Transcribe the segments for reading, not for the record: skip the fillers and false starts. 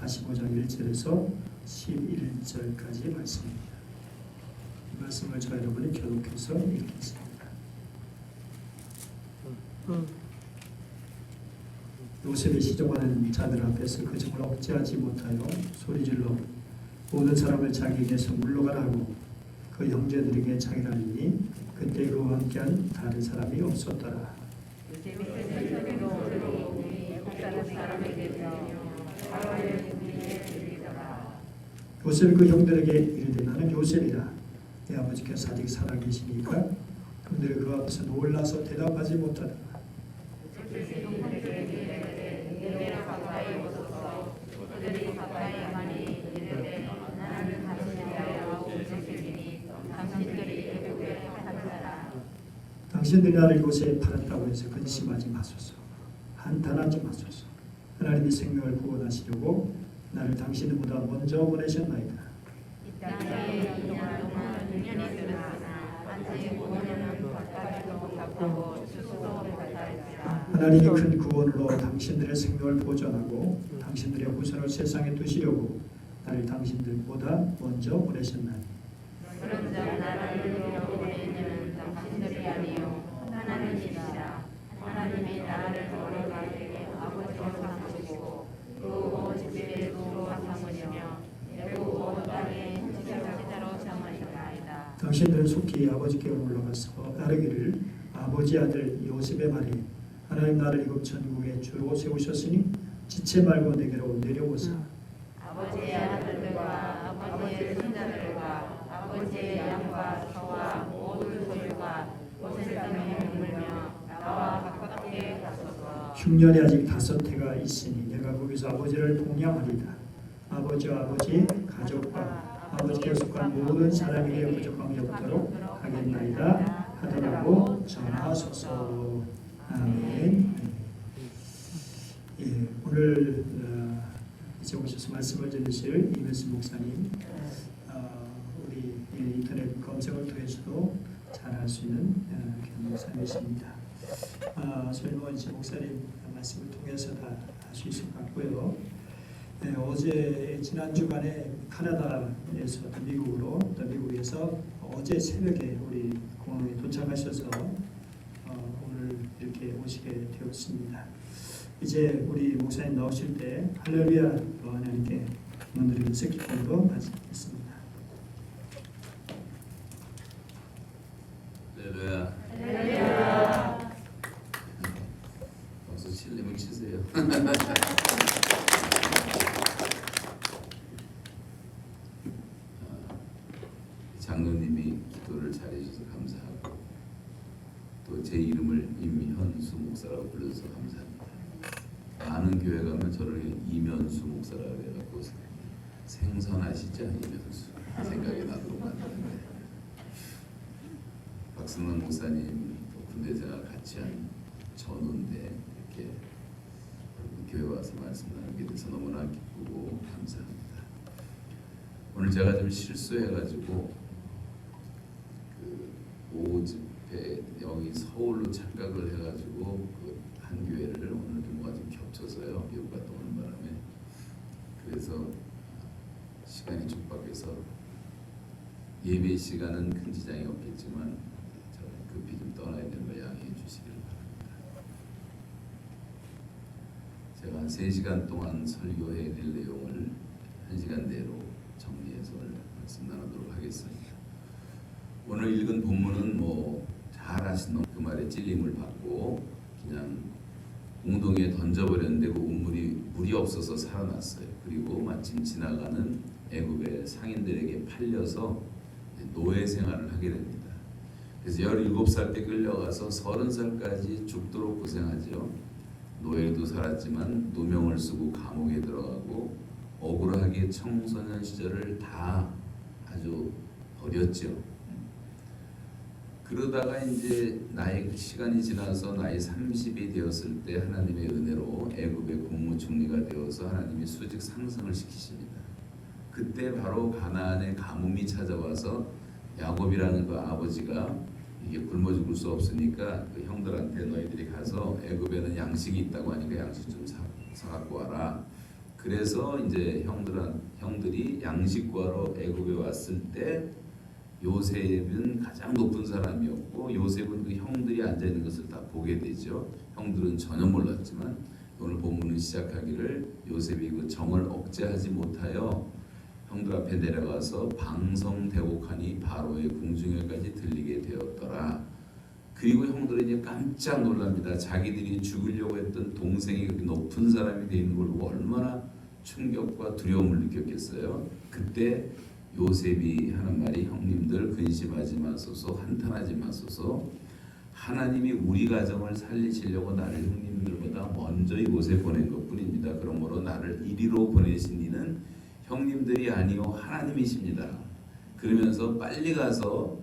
45장 1절에서 11절까지 말씀입니다. 이 말씀을 저 여러분이 교독해서 읽겠습니다. 요셉이 시종하는 자들 앞에서 그 정을 억제하지 못하여 소리질러 모든 사람을 자기에게서 물러가라 하고 그 형제들에게 자기라니 그때 그와 함께한 다른 사람이 없었더라. 요셉이 그 형들에게 이르되 나는 요셉이라 내 아버지께서 아직 살아계시니까 그들이 그 앞에서 놀라서 대답하지 못하더라. 당신들이 나를 이곳에 팔았다고 해서 근심하지 마소서. 한탄하지 마소서. 하나님이 생명을 구원하시려고 나를 당신보다 먼저 보내셨나이다. 하나님이 큰 구원으로 당신들의 생명을 보존하고 당신들의 후손을 세상에 두시려고 나를 당신들보다 먼저 보내셨나니 당신들이 아니요 하나님이시라. 하나님이 나를 너희에게 아버지로 삼으시고 그 온 집에 주로 삼으시며 그 온 땅에 지자로 삼으시나이다. 당신들은 속히 아버지께로 올라가서 따르기를 아버지 아들 요셉의 말이 하나님 나를 이곳 전국에 주로 세우셨으니 지체 말고 내게로 내려오사. 아버지의 아들들과 아버지의 손자들과 아버지의 양과 소와 모든 소유가 옷을 땅에 머물며 나와 가깝게 가소서. 흉년이 아직 5해가 있으니 내가 거기서 아버지를 동양하리다. 아버지와 아버지의 가족과 아버지께 속한 모든 사람에게 부족함이 없도록 하겠나이다 하더라고 전하소서. 아멘. 예, 오늘 이제 오셔서 말씀을 전하실 이면수 목사님, 우리 인터넷 검색을 통해서도 잘 알 수 있는 목사님이십니다. 저희 이제 목사님 말씀을 통해서 다 알 수 있을 것 같고요. 네, 어제 지난 주간에 캐나다에서 미국에서 어제 새벽에 우리 공항에 도착하셔서 오늘 이렇게 오시게 되었습니다. 이제 우리 목사님 나오실 때 할렐루야 하나님께 문드리면서 기쁨으로 맞이했습니다. 할렐루야. 할렐루야. 박수 칠리면 치세요. 장로님이 기도를 잘해주셔서 감사하고 또 제 이름을 임현수 목사라고 불러서 감사합니다. 많은 교회 가면 저를 이면수 목사라고 해갖고 생선하시죠? 이면수 생각이 나도록 만드는데 박승원 목사님 군대 생활 같이 한 전우인데 이렇게 교회 와서 말씀 나누게 돼서 너무나 기쁘고 감사합니다. 오늘 제가 좀 실수해가지고 그 5집회 여기 서울로 착각을 해가지고 그 한 교회를 오늘 뭐가 좀 겹쳐서요 미국 갔다 오는 바람에 그래서 시간이 촉박해서 예배 시간은 큰 지장이 없겠지만 저는 급히 좀 떠나야 되는 걸 양해해 주시기를 바랍니다. 제가 한 3시간 동안 설교해야 될 내용을 1시간 내로 정리해서 말씀 나누도록 하겠습니다. 오늘 읽은 본문은 잘 아시는 그 말에 찔림을 받고 그냥 공동에 던져버렸는데 그 물이 없어서 살아났어요. 그리고 마침 지나가는 애굽의 상인들에게 팔려서 노예 생활을 하게 됩니다. 그래서 17살 때 끌려가서 30살까지 죽도록 고생하죠. 노예도 살았지만 누명을 쓰고 감옥에 들어가고 억울하게 청소년 시절을 다 아주 버렸죠. 그러다가 이제 나이 시간이 지나서 나이 30이 되었을 때 하나님의 은혜로 애굽의 국무총리가 되어서 하나님이 수직 상승을 시키십니다. 그때 바로 가나안의 가뭄이 찾아와서 야곱이라는 그 아버지가 이게 굶어 죽을 수 없으니까 그 형들한테 너희들이 가서 애굽에는 양식이 있다고 하니까 양식 좀 사갖고 와라. 그래서 이제 형들이 양식 구하러 애굽에 왔을 때 요셉은 가장 높은 사람이었고 요셉은 그 형들이 앉아 있는 것을 다 보게 되죠. 형들은 전혀 몰랐지만 오늘 본문은 시작하기를 요셉이 그 정을 억제하지 못하여 형들 앞에 내려가서 방성대곡하니 바로의 궁중에까지 들리게 되었더라. 그리고 형들은 이제 깜짝 놀랍니다. 자기들이 죽으려고 했던 동생이 그렇게 높은 사람이 되어 있는 걸 보고 얼마나 충격과 두려움을 느꼈겠어요. 그때 요셉이 하는 말이 형님들 근심하지 마소서 한탄하지 마소서 하나님이 우리 가정을 살리시려고 나를 형님들보다 먼저 이곳에 보낸 것뿐입니다. 그러므로 나를 이리로 보내신 이는 형님들이 아니요 하나님이십니다. 그러면서 빨리 가서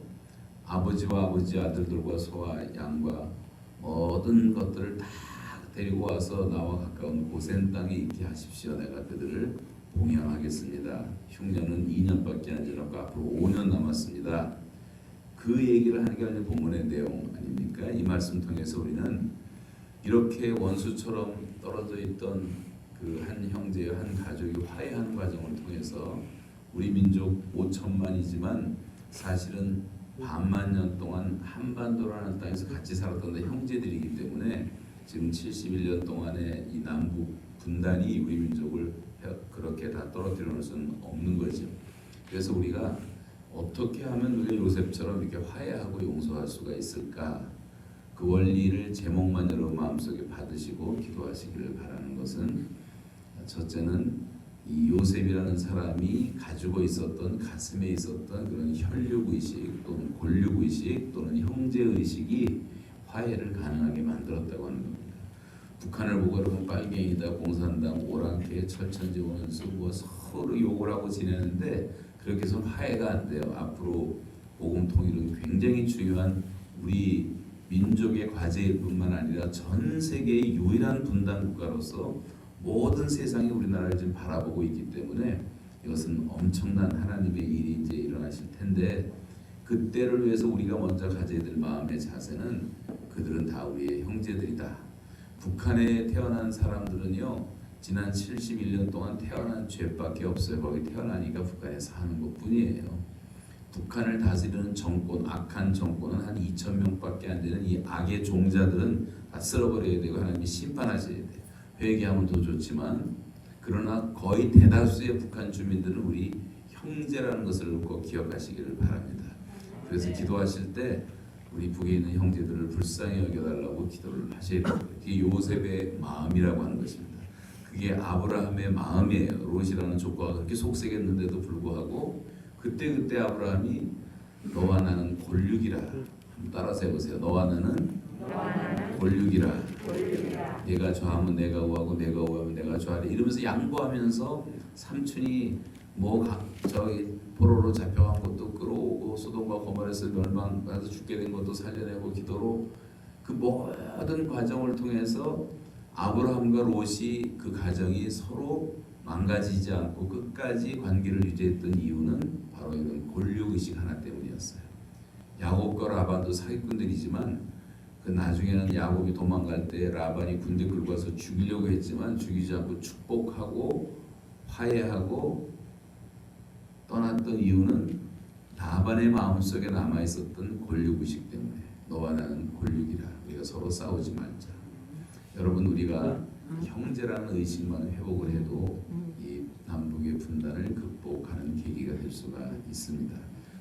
아버지와 아버지 아들들과 소와 양과 모든 것들을 다 데리고 와서 나와 가까운 고센 땅에 있게 하십시오. 내가 그들을 봉양하겠습니다. 흉년은 2년밖에 안 지났고 앞으로 5년 남았습니다. 그 얘기를 하는 게 오늘 본문의 내용 아닙니까? 이 말씀 통해서 우리는 이렇게 원수처럼 떨어져 있던 그 한 형제와 한 가족이 화해하는 과정을 통해서 우리 민족 5천만이지만 사실은 반만 년 동안 한반도라는 땅에서 같이 살았던 형제들이기 때문에 지금 71년 동안의 이 남북 분단이 우리 민족을 그렇게 다 떨어뜨려 놓을 수는 없는 거죠. 그래서 우리가 어떻게 하면 우리가 요셉처럼 이렇게 화해하고 용서할 수가 있을까? 그 원리를 제목만 여러분 마음속에 받으시고 기도하시기를 바라는 것은 첫째는 이 요셉이라는 사람이 가지고 있었던 가슴에 있었던 그런 혈육의식 또는 골육의식 또는 형제의식이 화해를 가능하게 만들었다고 하는 겁니다. 북한을 보고 여러분 빨갱이다, 공산당, 오랑캐, 철천지 원수 뭐 서로 욕을 하고 지내는데 그렇게 해서 화해가 안 돼요. 앞으로 복음 통일은 굉장히 중요한 우리 민족의 과제일 뿐만 아니라 전 세계의 유일한 분단 국가로서 모든 세상이 우리나라를 지금 바라보고 있기 때문에 이것은 엄청난 하나님의 일이 이제 일어나실 텐데 그때를 위해서 우리가 먼저 가져야 될 마음의 자세는 그들은 다 우리의 형제들이다. 북한에 태어난 사람들은요 지난 71년 동안 태어난 죄밖에 없어요. 거기 태어나니까 북한에 사는 것뿐이에요. 북한을 다스리는 정권, 악한 정권은 한 2,000명밖에 안 되는 이 악의 종자들은 다 쓸어버려야 되고 하나님이 심판하셔야 돼요. 회개하면 더 좋지만 그러나 거의 대다수의 북한 주민들은 우리 형제라는 것을 꼭 기억하시기를 바랍니다. 그래서 기도하실 때 우리 북에 있는 형제들을 불쌍히 여겨달라고 기도를 하셔야 됩니다. 그게 요셉의 마음이라고 하는 것입니다. 그게 아브라함의 마음이에요. 롯이라는 조과가 그렇게 속색했는데도 불구하고 그때 아브라함이 너와 나는 골육이라 한번 따라서 해보세요. 너와 나는 골육이라 내가 좌하면 내가 우하고 내가 우하면 내가 좌하리 이러면서 양보하면서 삼촌이 저기 포로로 잡혀간 것도 끌어오고 소돔과 고모라에서 멸망해서 죽게 된 것도 살려내고 기도로 그 모든 과정을 통해서 아브라함과 롯이 그 가정이 서로 망가지지 않고 끝까지 관계를 유지했던 이유는 바로 이런 골육의식 하나 때문이었어요. 야곱과 라반도 사기꾼들이지만 그 나중에는 야곱이 도망갈 때 라반이 군대 끌고 와서 죽이려고 했지만 죽이지 않고 축복하고 화해하고 떠났던 이유는 라반의 마음속에 남아있었던 골육의식 때문에 너와 나는 골육이라 우리가 서로 싸우지 말자. 여러분 우리가 형제라는 의식만 회복을 해도 이 남북의 분단을 극복하는 계기가 될 수가 있습니다.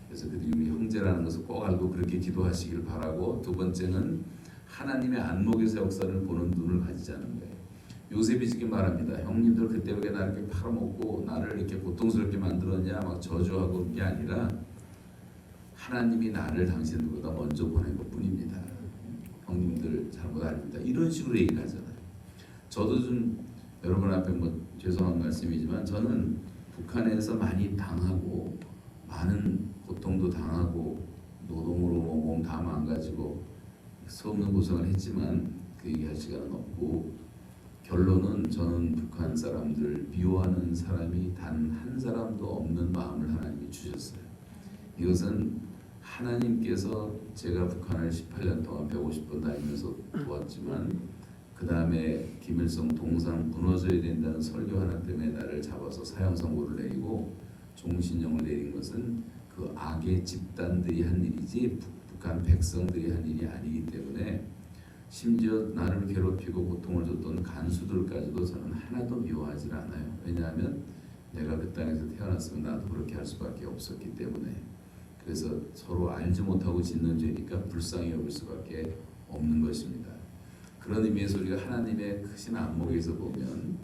그래서 그들이 우리 형제라는 것을 꼭 알고 그렇게 기도하시길 바라고 두 번째는 하나님의 안목에서 역사를 보는 눈을 가지자는 거예요. 요셉이 지금 말합니다. 형님들 그때 왜 나를 이렇게 팔아먹고 나를 이렇게 고통스럽게 만들었냐 막 저주하고 그게 아니라 하나님이 나를 당신들보다 먼저 보낸 것뿐입니다. 형님들 잘못 아닙니다. 이런 식으로 얘기를 하잖아요. 저도 좀 여러분 앞에 죄송한 말씀이지만 저는 북한에서 많이 당하고 많은 고통도 당하고 노동으로 몸 다 망가지고 수없는 고생을 했지만 그 얘기할 시간은 없고 결론은 저는 북한 사람들 미워하는 사람이 단 한 사람도 없는 마음을 하나님이 주셨어요. 이것은 하나님께서 제가 북한을 18년 동안 150번 다니면서 도왔지만 그 다음에 김일성 동상 무너져야 된다는 설교 하나 때문에 나를 잡아서 사형 선고를 내리고 종신형을 내린 것은 그 악의 집단들이 한 일이지 북한 백성들이 한 일이 아니기 때문에 심지어 나를 괴롭히고 고통을 줬던 간수들까지도 저는 하나도 미워하지 않아요. 왜냐하면 내가 그 땅에서 태어났으면 나도 그렇게 할 수밖에 없었기 때문에. 그래서 서로 알지 못하고 짓는 죄니까 불쌍히 여길 수밖에 없는 것입니다. 그런 의미에서 우리가 하나님의 크신 안목에서 보면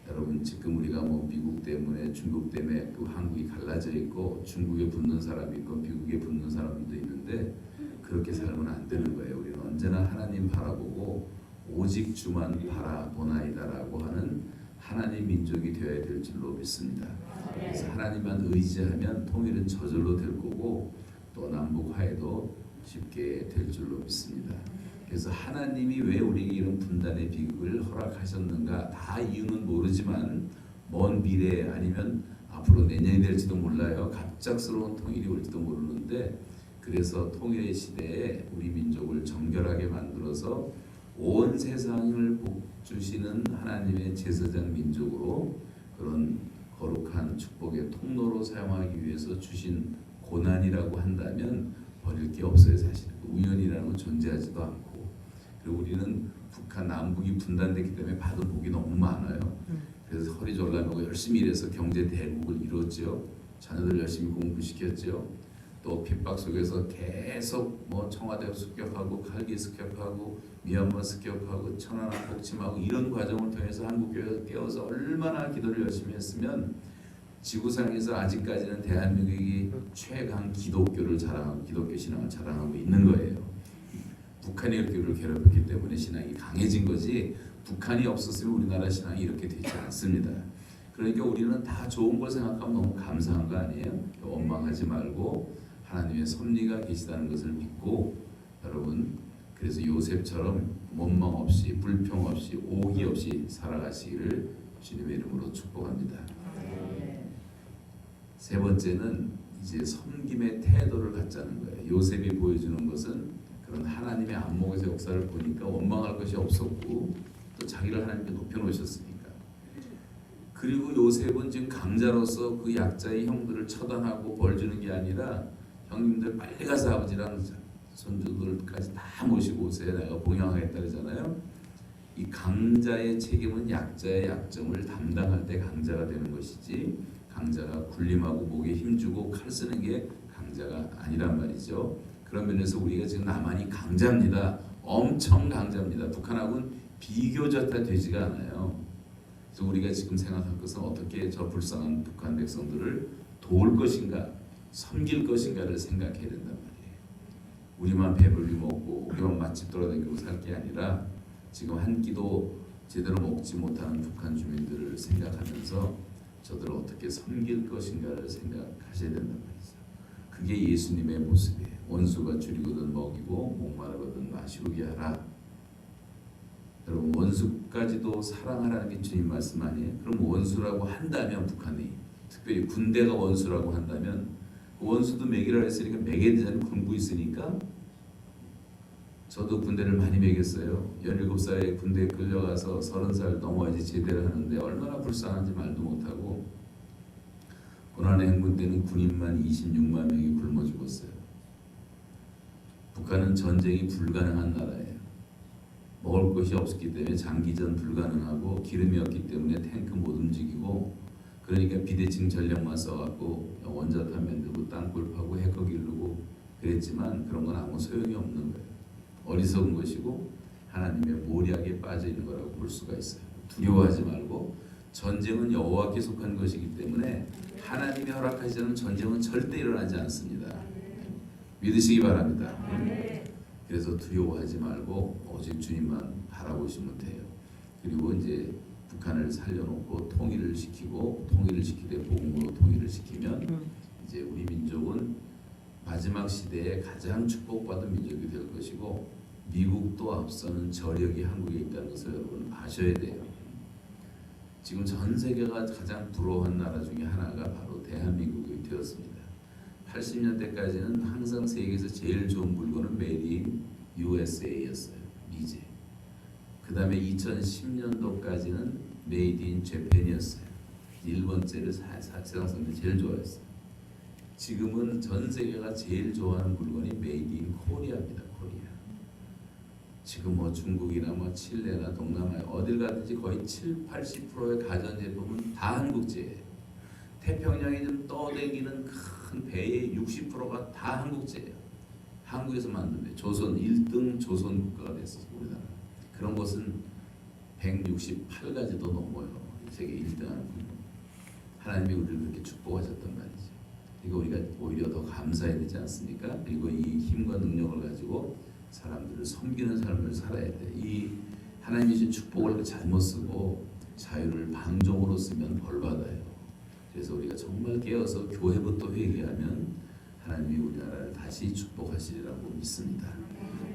여러분 지금 우리가 뭐 미국 때문에 중국 때문에 그 한국이 갈라져 있고 중국에 붙는 사람이 있고 미국에 붙는 사람도 있는데 그렇게 살면 안 되는 거예요. 우리는 언제나 하나님 바라보고 오직 주만 바라보나이다라고 하는 하나님 민족이 되어야 될 줄로 믿습니다. 그래서 하나님만 의지하면 통일은 저절로 될 거고 또 남북 화해도 쉽게 될 줄로 믿습니다. 그래서 하나님이 왜 우리에게 이런 분단의 비극을 허락하셨는가 다 이유는 모르지만 먼 미래에 아니면 앞으로 내년이 될지도 몰라요. 갑작스러운 통일이 올지도 모르는데 그래서 통일의 시대에 우리 민족을 정결하게 만들어서 온 세상을 복주시는 하나님의 제사장 민족으로 그런 거룩한 축복의 통로로 사용하기 위해서 주신 고난이라고 한다면 버릴 게 없어요. 사실 우연이라는 건 존재하지도 않고 그리고 우리는 북한 남북이 분단됐기 때문에 받은 복이 너무 많아요. 그래서 허리 졸라매고 열심히 일해서 경제 대국을 이뤘죠. 자녀들 열심히 공부시켰죠. 또 핍박 속에서 계속 뭐 청와대 습격하고 칼기 습격하고 미얀마 습격하고 천안함 복침하고 이런 과정을 통해서 한국교회가 깨어서 얼마나 기도를 열심히 했으면 지구상에서 아직까지는 대한민국이 최강 기독교를 자랑하고 기독교 신앙을 자랑하고 있는 거예요. 북한이 우리를 괴롭혔기 때문에 신앙이 강해진 거지 북한이 없었으면 우리나라 신앙이 이렇게 되지 않습니다. 그러니까 우리는 다 좋은 걸 생각하면 너무 감사한 거 아니에요? 원망하지 말고 하나님의 섭리가 계시다는 것을 믿고 여러분 그래서 요셉처럼 원망 없이 불평 없이 오기 없이 살아가시기를 주님의 이름으로 축복합니다. 세 번째는 이제 섬김의 태도를 갖자는 거예요. 요셉이 보여주는 것은 그런 하나님의 안목에서 역사를 보니까 원망할 것이 없었고 또 자기를 하나님께 높여놓으셨으니까. 그리고 요셉은 지금 강자로서 그 약자의 형들을 처단하고 벌 주는 게 아니라 형님들 빨리 가서 아버지랑 손주들까지 다 모시고 오세요. 내가 봉양하겠다 그러잖아요. 이 강자의 책임은 약자의 약점을 담당할 때 강자가 되는 것이지 강자가 군림하고 목에 힘주고 칼 쓰는 게 강자가 아니란 말이죠. 그런 면에서 우리가 지금 남한이 강자입니다. 엄청 강자입니다. 북한하고는 비교적 다 되지가 않아요. 그래서 우리가 지금 생각할 것은 어떻게 저 불쌍한 북한 백성들을 도울 것인가 섬길 것인가를 생각해야 된단 말이에요. 우리만 배불리 먹고 우리만 맛집 돌아다니고 살 게 아니라 지금 한 끼도 제대로 먹지 못하는 북한 주민들을 생각하면서 저들을 어떻게 섬길 것인가를 생각하셔야 된단 말이죠. 그게 예수님의 모습이에요. 원수가 줄이거든 먹이고 목마르거든 마시게 하라. 여러분 원수까지도 사랑하라는 게 주님 말씀 아니에요? 그럼 원수라고 한다면 북한이 특별히 군대가 원수라고 한다면 그 원수도 먹이라 했으니까 먹여야 되는 군부 있으니까 저도 군대를 많이 먹였어요. 17살에 군대에 끌려가서 30살 넘어야지 제대를 하는데 얼마나 불쌍한지 말도 못하고 고난의 행군 때는 군인만 26만 명이 굶어 죽었어요. 북한은 전쟁이 불가능한 나라예요. 먹을 것이 없었기 때문에 장기전 불가능하고 기름이 없기 때문에 탱크 못 움직이고 그러니까 비대칭 전력만 써갖고 원자탄 만들고 땅굴 파고 해커 기르고 그랬지만 그런 건 아무 소용이 없는 거예요. 어리석은 것이고 하나님의 모략에 빠져 있는 거라고 볼 수가 있어요. 두려워하지 말고 전쟁은 여호와께 속한 것이기 때문에 하나님이 허락하지 않은 전쟁은 절대 일어나지 않습니다. 믿으시기 바랍니다. 그래서 두려워하지 말고 오직 주님만 바라보시면 돼요. 그리고 이제 북한을 살려놓고 통일을 시키고 통일을 시키되 복음으로 통일을 시키면 이제 우리 민족은 마지막 시대에 가장 축복받은 민족이 될 것이고 미국도 앞서는 저력이 한국에 있다는 것을 여러분 아셔야 돼요. 지금 전 세계가 가장 부러워한 나라 중에 하나가 바로 대한민국이 되었습니다. 80년대까지는 항상 세계에서 제일 좋은 물건은 메이드 인 USA였어요. 미제. 그 다음에 2010년도까지는 메이드 인 재팬이었어요. 일본제를 사실상 제일 좋아했어요. 지금은 전 세계가 제일 좋아하는 물건이 메이드 인 코리아입니다. 코리아. 지금 뭐 중국이나 뭐 칠레나 동남아 어딜 가든지 거의 70~80%의 가전제품은 다 한국제예요. 태평양에 좀 떠다니는 큰 배의 60%가 다 한국제예요. 한국에서 만든 배. 조선 1등 조선 국가가 됐어요. 우리나라. 그런 것은 168가지도 넘어요. 세계 1등하는 분. 하나님이 우리를 그렇게 축복하셨단 말이죠. 그리고 우리가 오히려 더 감사해야 되지 않습니까? 그리고 이 힘과 능력을 가지고 사람들을 섬기는 삶을 살아야 돼. 이 하나님이 주신 축복을 잘못 쓰고 자유를 방종으로 쓰면 벌 받아요. 그래서 우리가 정말 깨어서 교회부터 회개하면 하나님이 우리나라를 다시 축복하시리라고 믿습니다.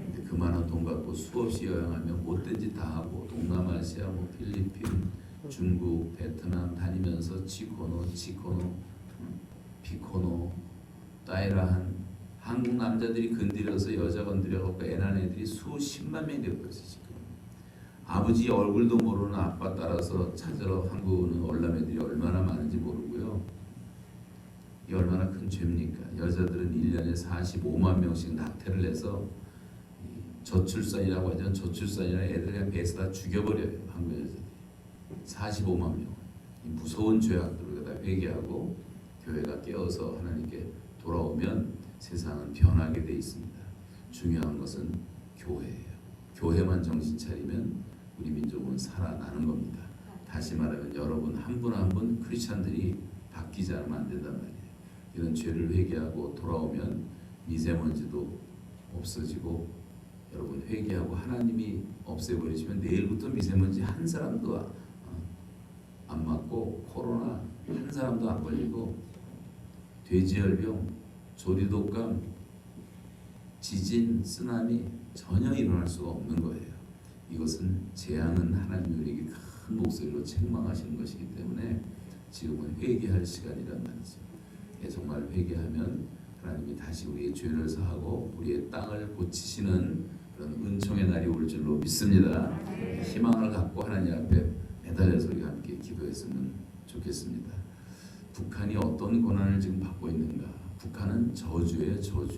근데 그 많은 돈 갖고 수없이 여행하며 못된 짓 다 하고 동남아시아, 뭐 필리핀, 중국, 베트남 다니면서 치코노, 피코노, 따이라한 한국 남자들이 건드려서 여자 건드려갖고 애 낳은 애들이 수십만 명이 되고 있어요. 지금 아버지 얼굴도 모르는 아빠 따라서 찾으러 한국 오는 얼람애들이 얼마나 많은지 모르고요. 이 얼마나 큰 죄입니까? 여자들은 1년에 45만 명씩 낙태를 해서 저출산이라고 하죠. 저출산이라 애들 그냥 배에서 다 죽여버려요. 한국 여자들이 45만 명. 이 무서운 죄악들을 다 회개하고 교회가 깨어서 하나님께 돌아오면 세상은 변하게 돼 있습니다. 중요한 것은 교회예요. 교회만 정신 차리면 우리 민족은 살아나는 겁니다. 다시 말하면 여러분 한 분 한 분 크리스찬들이 바뀌지 않으면 안 된단 말이에요. 이런 죄를 회개하고 돌아오면 미세먼지도 없어지고 여러분 회개하고 하나님이 없애버리시면 내일부터 미세먼지 한 사람도 안 맞고 코로나 한 사람도 안 걸리고 돼지열병, 조류독감, 지진, 쓰나미 전혀 일어날 수가 없는 거예요. 이것은 재앙은 하나님이 우리에게 큰 목소리로 책망하시는 것이기 때문에 지금은 회개할 시간이란 말이죠. 정말 회개하면 하나님이 다시 우리의 죄를 사하고 우리의 땅을 고치시는 그런 은총의 날이 올 줄로 믿습니다. 희망을 갖고 하나님 앞에 매달려서 우리가 함께 기도했으면 좋겠습니다. 북한이 어떤 고난을 지금 받고 있는가? 북한은 저주예요, 저주.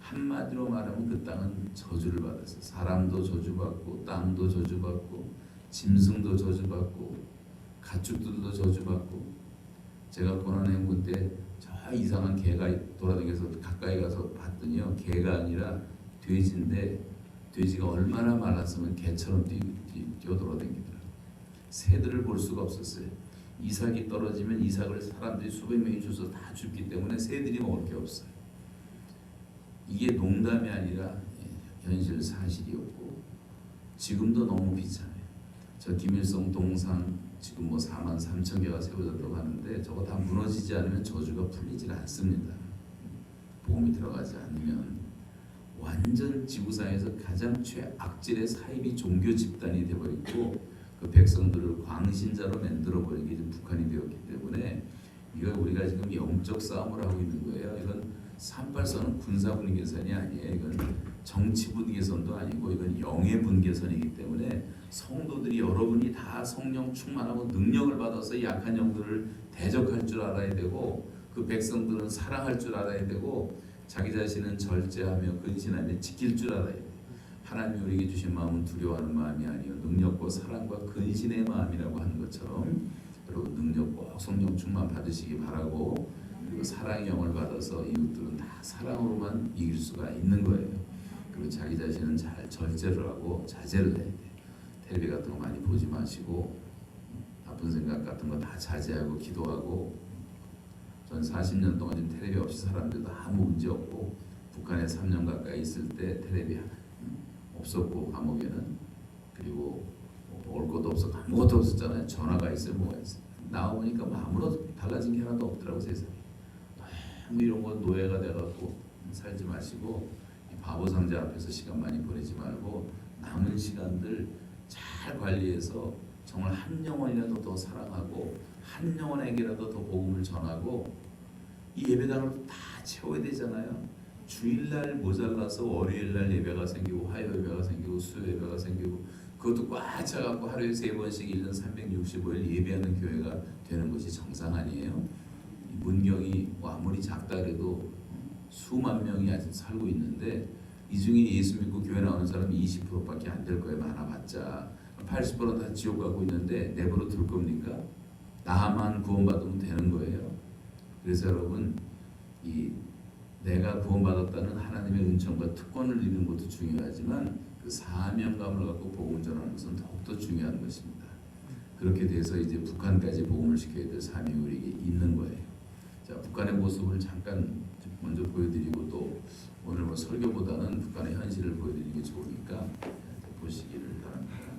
한마디로 말하면 그 땅은 저주를 받았어요. 사람도 저주받고 땅도 저주받고 짐승도 저주받고 가축들도 저주받고 제가 고난행군 때 저 이상한 개가 돌아다니면서 가까이 가서 봤더니요. 개가 아니라 돼지인데 돼지가 얼마나 많았으면 개처럼 뛰어돌아다니더라고요. 새들을 볼 수가 없었어요. 이삭이 떨어지면 이삭을 사람들이 수백 명이 주워서 다 줍기 때문에 새들이 먹을 게 없어요. 이게 농담이 아니라 현실 사실이었고 지금도 너무 비참해요. 저 김일성 동상 지금 뭐 43,000개가 세워졌다고 하는데 저거 다 무너지지 않으면 저주가 풀리질 않습니다. 복음이 들어가지 않으면 완전 지구상에서 가장 최악질의 사이비 종교 집단이 되어버리고 그 백성들을 광신자로 만들어버린 게 지금 북한이 되었기 때문에 이거 우리가 지금 영적 싸움을 하고 있는 거예요. 이건 38선은 군사 분계선이 아니에요. 이건 정치 분계선도 아니고 이건 영의 분계선이기 때문에 성도들이 여러분이 다 성령 충만하고 능력을 받아서 약한 영들을 대적할 줄 알아야 되고 그 백성들은 사랑할 줄 알아야 되고 자기 자신은 절제하며 근신하며 지킬 줄 알아야 돼요. 하나님이 우리에게 주신 마음은 두려워하는 마음이 아니요 능력과 사랑과 근신의 마음이라고 하는 것처럼 여러분 능력 꼭 성령 충만 받으시기 바라고 그리고 사랑의 영을 받아서 이웃들은 다 사랑으로만 이길 수가 있는 거예요. 그리고 자기 자신은 잘 절제를 하고 자제를 해야 돼요. 텔레비 같은 거 많이 보지 마시고 나쁜 생각 같은 거 다 자제하고 기도하고 전 40년 동안 지금 텔레비 없이 살았는데도 아무 문제 없고 북한에 3년 가까이 있을 때 텔레비 없었고 감옥에는 그리고 먹을 것도 없었고 아무것도 없었잖아요. 전화가 있어요. 뭐가 있어요. 나와보니까 뭐 아무런 달라진 게 하나도 없더라고 세상에. 너무 이런 건 노예가 돼갖고 살지 마시고 이 바보 상자 앞에서 시간 많이 보내지 말고 남은 시간들 잘 관리해서 정말 한 영혼이라도 더 사랑하고 한 영혼에게라도 더 복음을 전하고 이 예배당을 다 채워야 되잖아요. 주일날 모자라서 월요일날 예배가 생기고 화요일 예배가 생기고 수요일 예배가 생기고 그것도 꽉 차갖고 하루에 3번씩 1년 365일 예배하는 교회가 되는 것이 정상 아니에요? 이 문경이 뭐 아무리 작다 해도 수만 명이 아직 살고 있는데 이 중에 예수 믿고 교회 나오는 사람이 20%밖에 안 될 거예요. 많아봤자 80%는 다 지옥 가고 있는데 내버려 둘 겁니까? 나만 구원받으면 되는 거예요. 그래서 여러분 이 내가 구원받았다는 하나님의 은총과 특권을 이루는 것도 중요하지만 그 사명감을 갖고 복음을 전하는 것은 더욱더 중요한 것입니다. 그렇게 돼서 이제 북한까지 복음을 시켜야 될 사명이 우리에게 있는 거예요. 자, 북한의 모습을 잠깐 먼저 보여드리고 또 오늘 뭐 설교보다는 북한의 현실을 보여드리는 게 좋으니까 보시기를 바랍니다.